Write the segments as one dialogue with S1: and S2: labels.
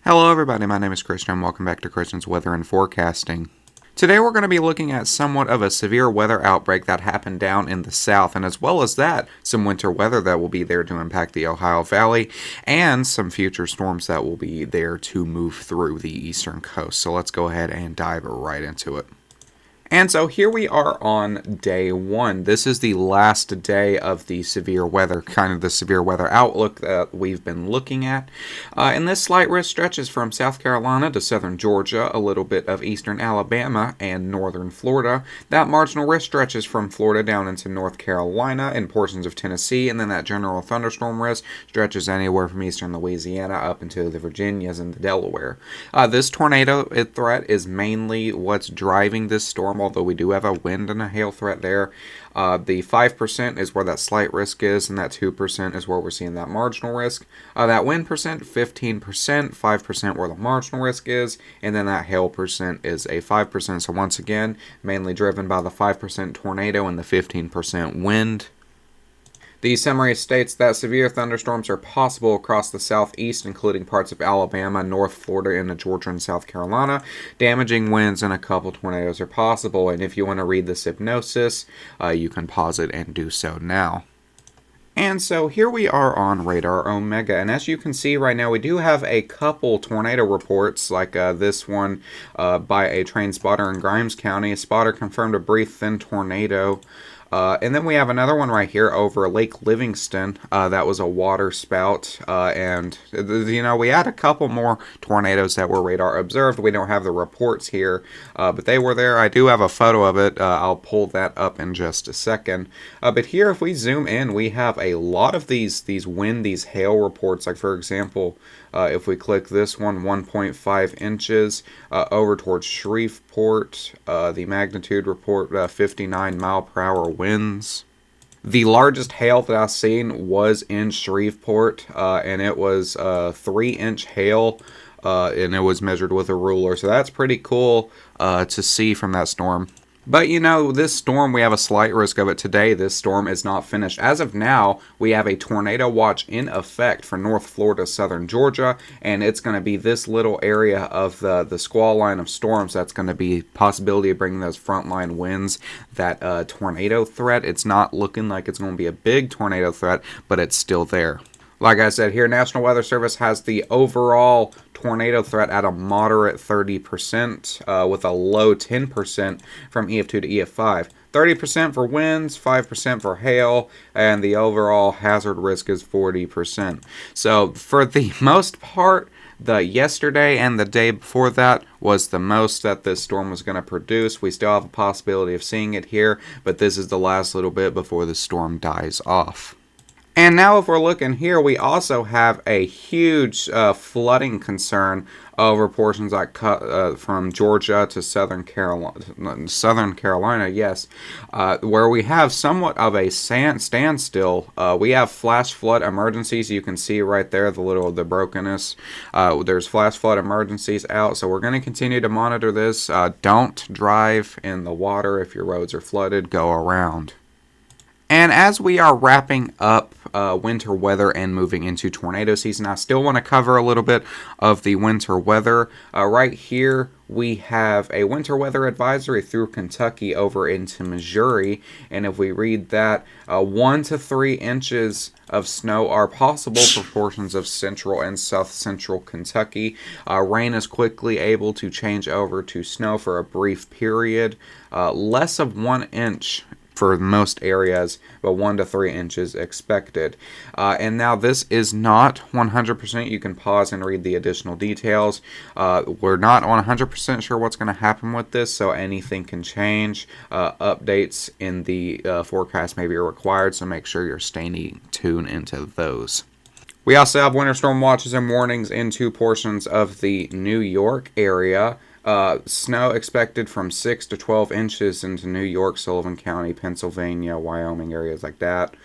S1: Hello everybody, my name is Christian and welcome back to Christian's Weather and Forecasting. Today we're going to be looking at somewhat of a severe weather outbreak that happened down in the south, and as well as that, some winter weather that will be there to impact the Ohio Valley, and some future storms that will be there to move through the eastern coast. So let's go ahead and dive right into it. And so here we are on day one. This is the last day of the severe weather, kind of the severe weather outlook that we've been looking at. And this slight risk stretches from South Carolina to southern Georgia, a little bit of eastern Alabama, and northern Florida. That marginal risk stretches from Florida down into North Carolina and portions of Tennessee, and then that general thunderstorm risk stretches anywhere from eastern Louisiana up into the Virginias and the Delaware. This tornado threat is mainly what's driving this storm, although we do have a wind and a hail threat there. The 5% is where that slight risk is, and that 2% is where we're seeing that marginal risk. That wind percent, 15%, 5% where the marginal risk is, and then that hail percent is a 5%. So once again, mainly driven by the 5% tornado and the 15% wind. The summary states that severe thunderstorms are possible across the southeast, including parts of Alabama, North Florida, into Georgia and South Carolina. Damaging winds and a couple tornadoes are possible, and if you want to read this hypnosis, you can pause it and do so now. And so here we are on Radar Omega, and as you can see right now, we do have a couple tornado reports, like this one by a train spotter in Grimes County. A spotter confirmed a brief thin tornado. And then we have another one right here over Lake Livingston. That was a water spout. And, we had a couple more tornadoes that were radar observed. We don't have the reports here, but they were there. I do have a photo of it. I'll pull that up in just a second. But here, if we zoom in, we have a lot of these wind, these hail reports. Like, for example, if we click this one, 1.5 inches over towards Shreveport. The magnitude report, 59 mile per hour winds. The largest hail that I've seen was in Shreveport, and it was 3-inch hail, and it was measured with a ruler. So that's pretty cool to see from that storm. But, this storm, we have a slight risk of it today. This storm is not finished. As of now, we have a tornado watch in effect for North Florida, southern Georgia, and it's going to be this little area of the squall line of storms that's going to be possibility of bringing those frontline winds, that tornado threat. It's not looking like it's going to be a big tornado threat, but it's still there. Like I said here, National Weather Service has the overall tornado threat at a moderate 30%, with a low 10% from EF2 to EF5. 30% for winds, 5% for hail, and the overall hazard risk is 40%. So for the most part, the yesterday and the day before that was the most that this storm was going to produce. We still have a possibility of seeing it here, but this is the last little bit before the storm dies off. And now if we're looking here, we also have a huge flooding concern over portions like from Georgia to Southern Carolina, yes, where we have somewhat of a standstill. We have flash flood emergencies. You can see right there the brokenness. There's flash flood emergencies out, so we're going to continue to monitor this. Don't drive in the water if your roads are flooded. Go around. And as we are wrapping up winter weather and moving into tornado season, I still want to cover a little bit of the winter weather. Right here, we have a winter weather advisory through Kentucky over into Missouri. And if we read that, 1 to 3 inches of snow are possible for portions of central and south central Kentucky. Rain is quickly able to change over to snow for a brief period. Less of 1 inch for most areas, but 1 to 3 inches expected. And now this is not 100%. You can pause and read the additional details. We're not 100% sure what's going to happen with this, so anything can change. Updates in the forecast may be required, so make sure you're staying tuned into those. We also have winter storm watches and warnings into portions of the New York area. Snow expected from 6 to 12 inches into New York, Sullivan County, Pennsylvania, Wyoming, areas like that.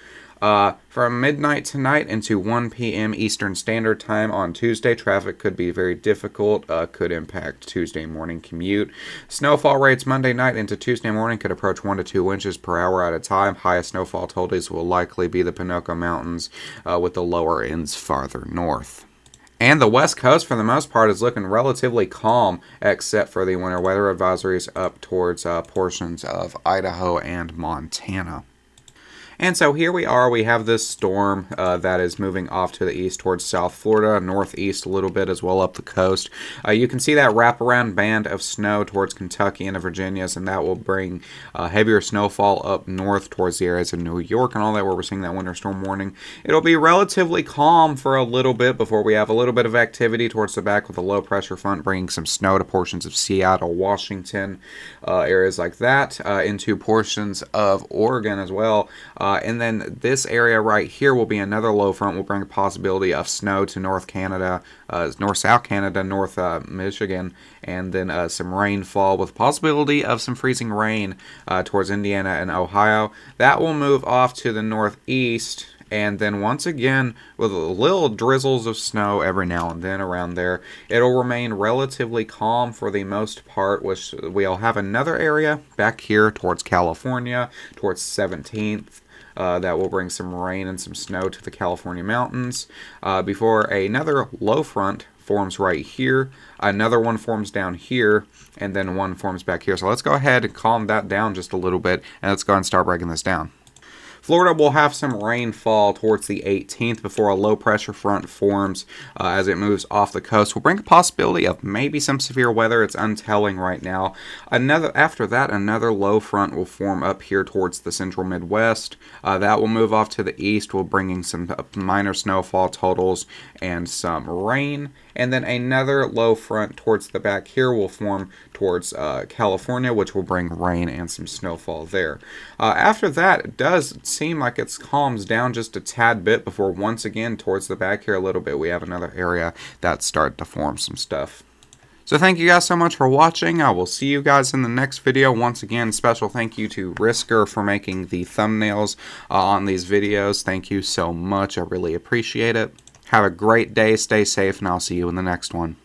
S1: From midnight tonight into 1 p.m. Eastern Standard Time on Tuesday, traffic could be very difficult, could impact Tuesday morning commute. Snowfall rates Monday night into Tuesday morning could approach 1 to 2 inches per hour at a time. Highest snowfall totals will likely be the Pinocchio Mountains, with the lower ends farther north. And the west coast, for the most part, is looking relatively calm, except for the winter weather advisories up towards portions of Idaho and Montana. And so here we are. We have this storm that is moving off to the east towards South Florida, northeast a little bit as well up the coast. You can see that wraparound band of snow towards Kentucky and the Virginias, and that will bring heavier snowfall up north towards the areas of New York and all that, where we're seeing that winter storm warning. It'll be relatively calm for a little bit before we have a little bit of activity towards the back with a low pressure front bringing some snow to portions of Seattle, Washington, areas like that, into portions of Oregon as well. And then this area right here will be another low front. Will bring a possibility of snow to North Canada, North-South Canada, North Michigan, and then some rainfall with possibility of some freezing rain towards Indiana and Ohio. That will move off to the northeast. And then once again, with little drizzles of snow every now and then around there, it'll remain relatively calm for the most part, which we'll have another area back here towards California, towards 17th. That will bring some rain and some snow to the California mountains before another low front forms right here. Another one forms down here, and then one forms back here. So let's go ahead and calm that down just a little bit, and let's go ahead and start breaking this down. Florida will have some rainfall towards the 18th before a low pressure front forms as it moves off the coast. Will bring a possibility of maybe some severe weather. It's untelling right now. After that, another low front will form up here towards the central Midwest. That will move off to the east, will bringing some minor snowfall totals and some rain. And then another low front towards the back here will form towards California, which will bring rain and some snowfall there. After that, it does seem like it calms down just a tad bit before once again towards the back here a little bit we have another area that start to form some stuff. So thank you guys so much for watching. I will see you guys in the next video. Once again, special thank you to Risker for making the thumbnails on these videos. Thank you so much. I really appreciate it. Have a great day. Stay safe, and I'll see you in the next one.